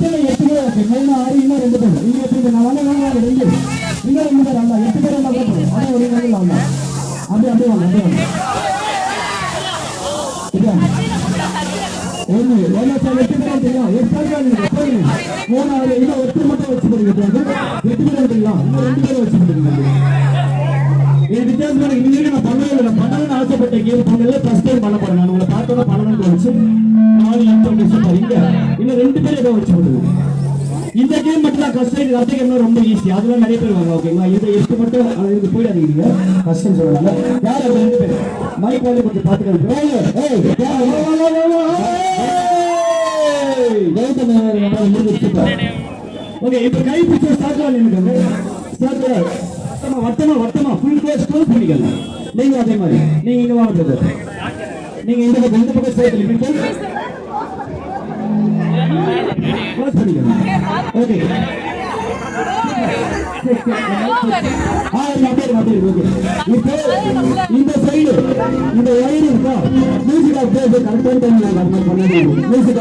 மொத்தம் 8 பேர் இருக்கு. 3 6 இன்னும் 2 பேர். இங்க எப்படி நான் வந்து வாங்க இங்க. இங்க 2 பேர் அல்ல 8 பேர் இருந்தா போதும். அட ஒரு நாள் இல்ல. அப்படியே வாங்க அப்படியே வாங்க. இதா. ஒண்ணு சார் 8 பேர் தெரியும். எக்ஸ்ட்ரா போறீங்க. 3 6 இன்னும் ஒருத்தர் மட்டும் வச்சு போறீங்க. 8 பேர் தெரியும். இன்னும் 2 பேர் வச்சு போறீங்க. இது வித்தியாசமான இன்னைக்கு நான் பண்ணணும்னு ஆசைப்பட்ட கேம் பண்ணல. ஃபர்ஸ்ட் டைம் பண்ண போறேன். நான் உங்களை பார்த்தோன்னா பண்ணணும்னு தோணுச்சு. நாலு இன்ஃபர்மேஷன் பாருங்க. இன்னும் 2 பேர் ஏதோ வச்சு போடுது. இந்த கேம் மட்டும் தான் கஷ்டம். அடுத்த கேம் ரொம்ப ஈஸி. அதெல்லாம் நிறைய பேர் வாங்க. ஓகேங்களா? இதை எடுத்து மட்டும் இதுக்கு போயிடாதீங்க. கஷ்டம் சொல்லலாம். யார் அது 2 பேர் மைக் வாலி கொஞ்சம் பார்த்துக்கணும். ஓகே, இப்போ கை பிடிச்ச ஸ்டார்ட் பண்ணிருக்காங்க. வட்டமா ஃபுல் க்ளோஸ் பண்ணிக்கலாம். நீங்க அதே மாதிரி நீங்க இங்க வாங்க பிரதர். நீங்க இந்த பக்கம் சேர்த்து லிமிட் க்ளோஸ் பண்ணிக்கலாம். ஓகே இப்போ இந்த சைடு இந்த வயர் இருக்கா, மியூசிக் ஆஃப் கரெக்டான டைம் பண்ண மியூசிக்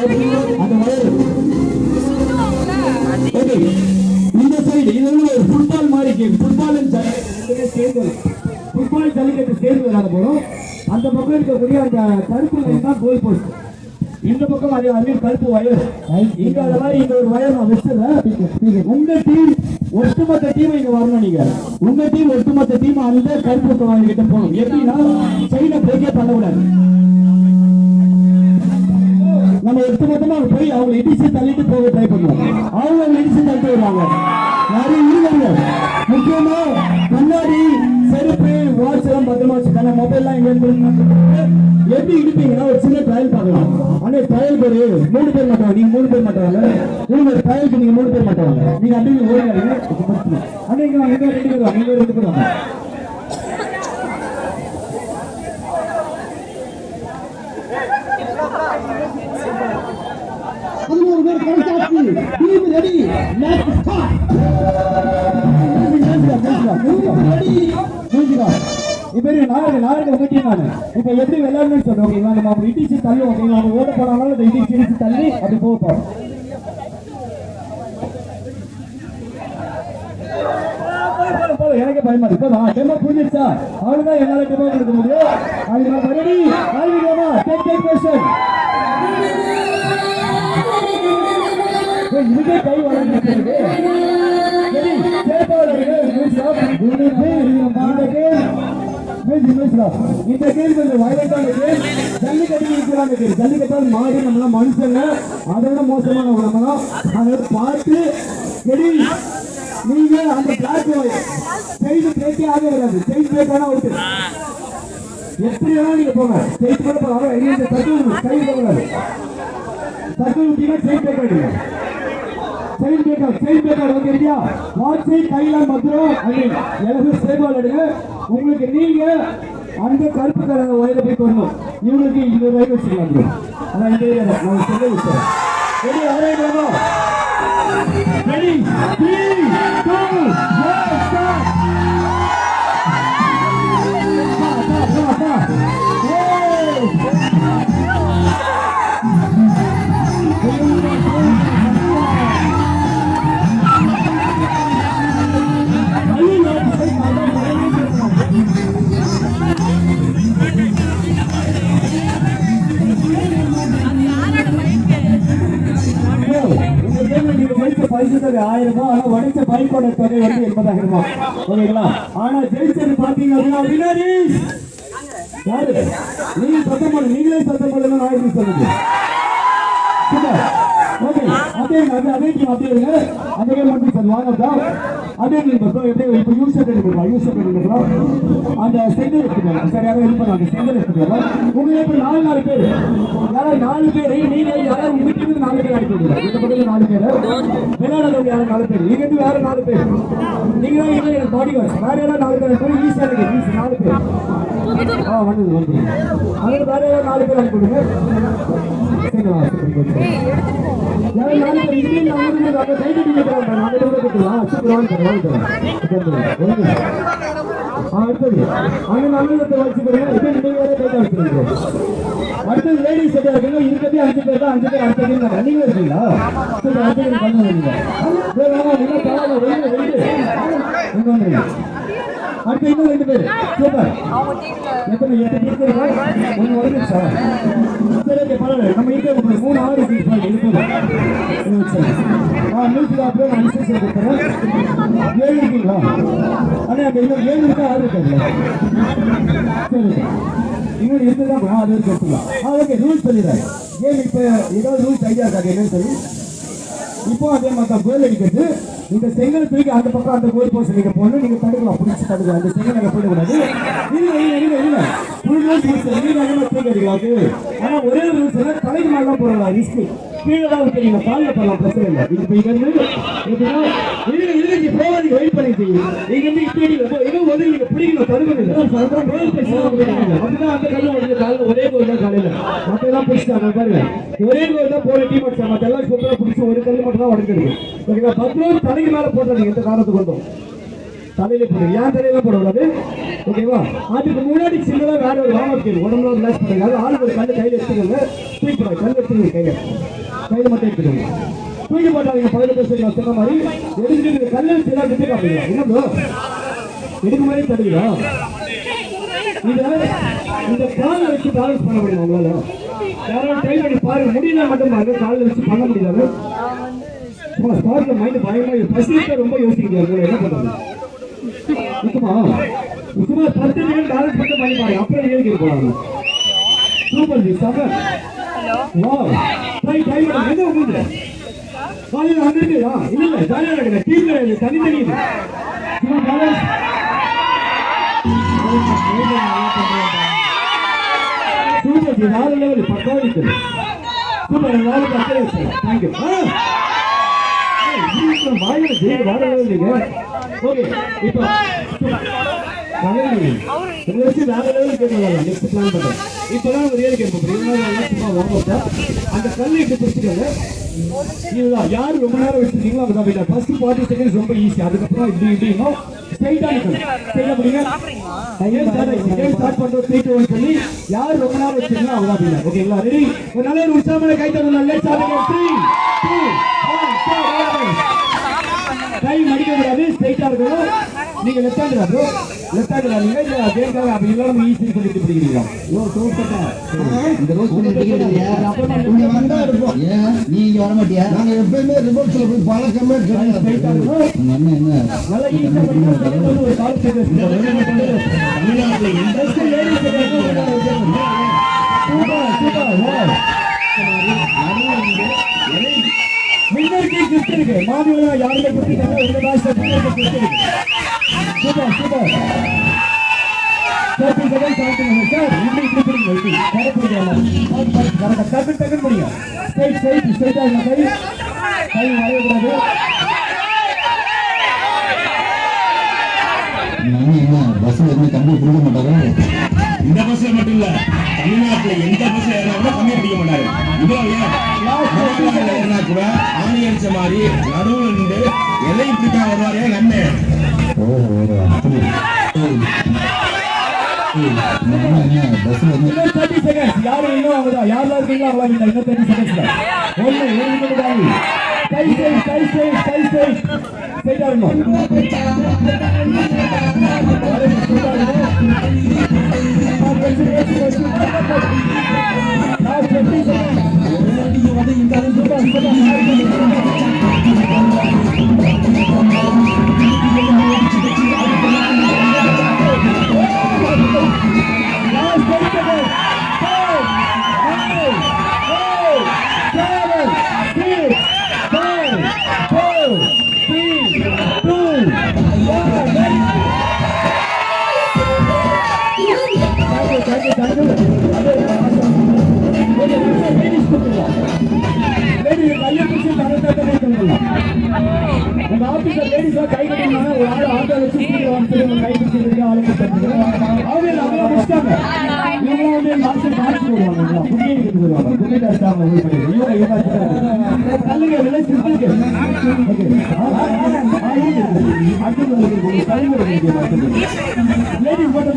அந்த வயர். ஓகே, இந்த சைடு இது வந்து ஒரு ஃபுட்பால் மாதிரி கேம். ஃபுட்பால் ஜல்லிக்கட்டு சேர்ந்து விளையாட போறோம். அந்த பக்கம் இருக்கக்கூடிய அந்த கருப்பு லைன் தான் கோல் போஸ்ட். இந்த பக்கம் அதே கருப்பு வயர். இங்க அந்த மாதிரி இந்த ஒரு வயர் நான் வச்சிருக்கேன். உங்க டீம் ஒட்டுமொத்த டீம் இங்க வரணும். நீங்க உங்க டீம் ஒட்டுமொத்த டீம் அந்த கருப்பு வயர் கிட்ட போகணும். எப்படின்னா சைட பிரேக்கே பண்ணக்கூடாது. நம்ம ஒட்டுமொத்தமா போய் அவங்க இடிச்சு தள்ளிட்டு போக ட்ரை பண்ணுவோம். அவங்க இடிச்சு தள்ளிட்டு வருவாங்க. யாரும் இருங்க. முக்கியமா கண்ணாடி செருப்பு வாட்ச் எல்லாம் பத்திரமா வச்சுக்காங்க. மொபைல் எல்லாம் எப்படி இடிப்பீங்கன்னா ஒரு சின்ன ட்ரையல் பார்க்கலாம். ஆனா ட்ரையல் பேரு 3 பேர் மாட்டாங்க. நீங்க 3 பேர் மாட்டாங்க. உங்க ட்ரையலுக்கு நீங்க 3 பேர் மாட்டாங்க. நீங்க அப்படியே ஓடுங்க. ஆனா இங்க 2 பேர் வாங்க. 2 பேர் வாங்க. Team ready, let's start. இப்போ நாளைக்கு உங்க டீம் நானு இப்போ எப்படி விளையாடணும்னு சொல்றேன். ஓகேங்களா? நம்ம இடிச்சு தள்ளி ஓகேங்களா? நம்ம ஓட போனாலும் அந்த இடிச்சு தள்ளி அப்படி போக போறோம். எனக்கு பயமா இருக்கு. இப்பதான் டெமோ புரிஞ்சிருச்சா? அவனுதான் என்னால டெமோ கொடுக்க முடியும். அதுக்கு நான் ரெடி ஆரம்பிக்கலாமா? Take question. இதுக்கே கை வளர்ந்து இந்த கேள்வி கொஞ்சம் வயலண்டான கேள்வி. ஜல்லிக்கட்டு ஜல்லிக்கட்டால் மாறி நம்மளாம் மனுஷங்க அதோட மோசமான நம்ம தான். அதை பார்த்து நீங்க அந்த பிளாக் செய்து பிரேக்கே ஆக வராது. செய்து பிரேக் ஆனா அவுட்டு. எப்படி வேணாலும் நீங்க போங்க. செய்து கூட போகலாம். கை போகக்கூடாது. சர்க்கிள் விட்டீங்கன்னா செயின் பிரேக் ஆயிடுங்க. செயின் பிரேக் ஆகும் தெரியா? வாட்சை கையில மத்திரம் எனக்கு சேவால் எடுங்க. உங்களுக்கு நீங்க அந்த கருப்பு கலர் வயலை போய் வரணும். இவங்களுக்கு 20 வயது வச்சுக்கலாம். அதான் இந்த ஏரியா நான் சொல்ல வச்சேன். ரெடி ஆரம்பிக்கலாமா? Ready 3 2 1 start. பரிசுத்தொகை 1000 ரூபாய். ஆனா உடைச்ச பைக்கோட தொகை வந்து 80,000 ரூபாய். ஓகேங்களா? ஆனா ஜெயிச்சது பாத்தீங்க அப்படின்னா வினரிஸ் யாரு? நீங்க சத்தம் போடுங்க. நீங்களே சத்தம் போடுங்க. நான் எப்படி சொல்லுங்க? ஓகே, அதே டீம் அப்படியே இருங்க. அதே மட்டும் சொல்லுவாங்க. அதே நீங்க இப்போ யூஸ் எடுக்கலாம். அந்த செங்கல் எடுத்துக்கலாம். சரியாக இருப்பாங்க. அந்த செங்கல் எடுத்துக்கலாம். உங்களுக்கு 4 பேர் யாராவது 4 பேர் நீங்க யாராவது உங்க டீமுக்கு 4 பேர் அனுப்பிடுங்க. இந்த பக்கத்துல 4 பேர் விளையாடுறவங்க யாரும் 4 பேர். இங்க இருந்து வேற 4 பேர் நீங்க தான் எனக்கு பாடி கார்டு வேற யாராவது 4 பேர் ஈஸியா இருக்கு. 4 பேர் வந்து அங்கே வேற யாராவது 4 பேர் அனுப்பிடுங்க. அடுத்தது லேடிஸ் செட்டா இருக்குங்க. இருக்கிறதே 5 பேர் தான். 5 பேர் அடுத்த டீம் தான். நீங்க இருக்கீங்களா? சரி, அடுத்த டீம் பண்ண வேண்டியது. வேற வாங்க, நீங்க தாராளமா வெயிட் இங்க வந்துருங்க. அடுத்து இன்னும் 2 பேர். சூப்பர். எத்தனை 8 டீம் இருக்கா? ஒன்னு வந்துருச்சா? சரி, ஓகே, பரவாயில்ல. நம்ம இங்க 3 6 டீம் ஃபைட் இருக்குது. மியூசிக் அப்புறம் அனுசரிச்சு கொடுத்துறேன். 7 இருக்கீங்களா? அண்ணா அங்க இன்னும் 7 இருக்கா? 6 இருக்காங்களா? சரி, இன்னொரு இருக்குதான். அது வரைக்கும் எடுத்துக்கலாம். ஓகே, ரூல்ஸ் சொல்லிடுறேன். கேம் இப்போ ஏதாவது ரூல்ஸ் ஐடியா இருக்காது என்னன்னு சொல்லி. இப்போ அதே மாதிரி தான் கோல் அடிக்கிறது. இந்த செங்கல் தூக்கி அந்த பக்கம் அந்த கோல் போஸ்ட் நீங்க போகணும். நீங்க தடுக்கலாம், பிடிச்சி தடுக்கலாம். அந்த செங்கல் அங்கே போயிடக்கூடாது. இல்லை ஃபுல் ரூல்ஸ் நீங்க அதிகமாக தூக்கி அடிக்கலாம். ஆனால் ஒரே ரூல்ஸ் என்ன, தலைக்கு மேலாம் போடலாம். ரிஸ்க் கீழே தான் விட்டு நீங்க காலில் போடலாம், பிரச்சனை இல்லை. இது இப்போ இங்கே எப்படின்னா நீங்க போகிறதுக்கு வெயிட் பண்ணிட்டு நீங்க வந்து இப்படி இன்னும் வந்து நீங்க பிடிக்கணும், தடுக்கணும். அப்படிதான் அந்த கல்ல வந்து காலையில் ஒரே கோல் தான் காலையில் மற்றெல்லாம் பிடிச்சிட்டாங்க பாருங்க. ஒரே கோல் தான் போன டீம் அடிச்சா, மற்ற எல்லாம் சூப்பராக பிடிச்சி ஒரு கல் மட்டும் தான் உடஞ்சிருக்கு. ஓகேங்களா? 10 ரூபா தலைக்கு மேலே போட்டாங்க. எந்த காரணத்துக்கு கொண்டோம் தலையில போடுங்க, ஏன் தலையில போடக்கூடாது. ஓகேவா? அதுக்கு முன்னாடி சின்னதா வேற ஒரு வார்ம் கேள்வி உடம்புல ரிலாக்ஸ் பண்ணுங்க. அது ஆளுக்கு ஒரு கல் கையில் எடுத்துக்கோங்க. தூக்கிடுங்க, கல் எடுத்துக்கோங்க. கையில் மட்டும் எடுத்துக்கோங்க. தூக்கி போட்டாங்க. 15 பேர் நான் சொன்ன மாதிரி எடுத்துட்டு கல்லை சில எடுத்து காட்டுங்க. என்ன எடுக்கும் மாதிரி தடுங்களா? இந்த காலை வச்சு பேலன்ஸ் பண்ண முடியும் உங்களால? யாராவது ட்ரை பண்ணி பாருங்க. முடியல மட்டும் பாருங்க, காலில் வச்சு பண்ண முடியாது. ஸ்பாட்ல மைண்ட் பயமா பசிக்க ரொம்ப யோசிக்கிறீங்க. உங்களை என்ன பண்றது? சும்மா 10 நிமிஷம் பேலன்ஸ் பண்ணி பாருங்க. அப்புறம் ஏறி போறாங்க. Super G, super. Wow, try பண்ணுங்க. எங்க உங்களுக்கு காலையில் அங்க இருக்குதா? இல்ல ஜாலியா நடக்குது. டீம்ல தனித்தனி சும்மா பேலன்ஸ். சூப்பர் ஜி, வேற லெவல். பக்கா இருக்கு. சூப்பர், வேற அக்கறை வச்சு. தேங்க்யூ. வாயில ஜெயிக்க வேற லெவல் நீங்க. ஓகே, இப்போ வச்சு வேற லெவல் கேட்கலாம். நெக்ஸ்ட் பிளான் பண்றேன். இப்பதான் ஒரு ஏழு கேட்போம். அந்த கல்லை இப்படி பிடிச்சிக்கோங்க. இதுதான் யாரு ரொம்ப நேரம் வச்சிருக்கீங்களோ அவங்க தான். ஃபர்ஸ்ட் 40 செகண்ட்ஸ் ரொம்ப ஈஸி. அதுக்கப்புறம் இப்படி ஸ்ட்ரைட்டா நிக்கணும். ஸ்ட்ரைட்டா படிங்க. கேம் ஸ்டார்ட் பண்றோம். 3 2 1 சொல்லி யாரு ரொம்ப நேரம் வச்சிருக்கீங்களோ அவங்க தான். ஓகேங்களா? ரெடி? ஒரு நல்ல ஒரு உற்சாகமான கை தட்டணும். Let's start. 3 2 1 ஸ்டார்ட். கை மடிக்க கூடாது, ஸ்ட்ரைட்டா இருக்கணும். நீங்க லெஃப்ட் ஹேண்டா ப்ரோ? லெஃப்ட் ஹேண்டா நீங்க கேம்காக அப்படி இல்லாம ஈஸி சொல்லிட்டு பிடிக்கிறீங்க. ஓ சூப்பர்டா. இந்த ரோஸ் பண்ணி பிடிக்கிறீங்க. நீங்க வந்தா இருப்போம். ஏன் நீங்க வர மாட்டியா? நாங்க எப்பவுமே ரிவர்ஸ்ல போய் பழக்கமே கிடையாது. ஸ்ட்ரைட்டா இருக்கணும். என்ன நல்ல ஈஸியா பண்ணி ஒரு கால் செகண்ட். தமிழ்நாட்டுல இந்த லேடிஸ் சூப்பர். மின்னருக்கு கிஃப்ட் இருக்கு. மாநில யாருமே கொடுத்துட்டாங்க. உங்க பாஸ்டர் மின்னருக்கு கிஃப்ட் இருக்கு. Super super. 30 செகண்ட் காட்டுங்க சார். இப்படி புடிங்க. இப்படி கரெக்ட் பண்ணலாம். கரெக்ட் டக்கு முடிங்க. ஸ்ட்ரைட்டா இருங்க. கை வளைய கூடாது. பஸ்ல இருந்து கம்பி பிடிக்க மாட்டாங்க. இந்த பஸ்ல மட்டும் இல்ல, தமிழ்நாட்டுல எந்த பஸ்ல ஏறினா கம்மி பிடிக்க மாட்டாரு. இவ்வளவு ஏறினா கூட ஆணி அடிச்ச மாதிரி நடுவுல இருந்து எதையும் பிடிக்காம வருவாரு நம்ம. பஸ்ல 30 செகண்ட்ஸ். யாரும் இன்னும் அவங்க யாரெல்லாம் இருக்கீங்களோ அவங்க இன்னும் 30 செகண்ட்ஸ்ல ஒண்ணு கை ஸ்ட்ரைட்டா இருக்கணும். உங்க ஆபீஸ்ல லேடிஸா கை கட்டினா ஒரு ஆள் ஆட்டோ வச்சு கை பிடிச்சிருக்கு ஆளு அவங்க முடிச்சிட்டாங்க. இவங்க வந்து மாஸ்டர் மார்க்ஸ் போடுவாங்க. புண்ணியத்துக்கு போடுவாங்க. கல்லுங்க விலை சிரிச்சிருக்கு. லேடிஸ் போட்ட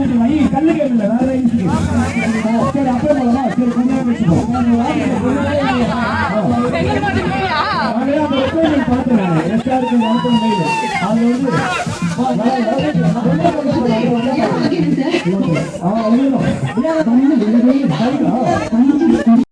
கல்லுங்க இல்லை வேற சரி அப்பே போகலாம். சரி வரணும். நானே அந்த ரெஸ்டாரண்ட் பார்த்தேன். நான் ரெஸ்டாரண்ட் நடத்தும் மெயில் அது வந்து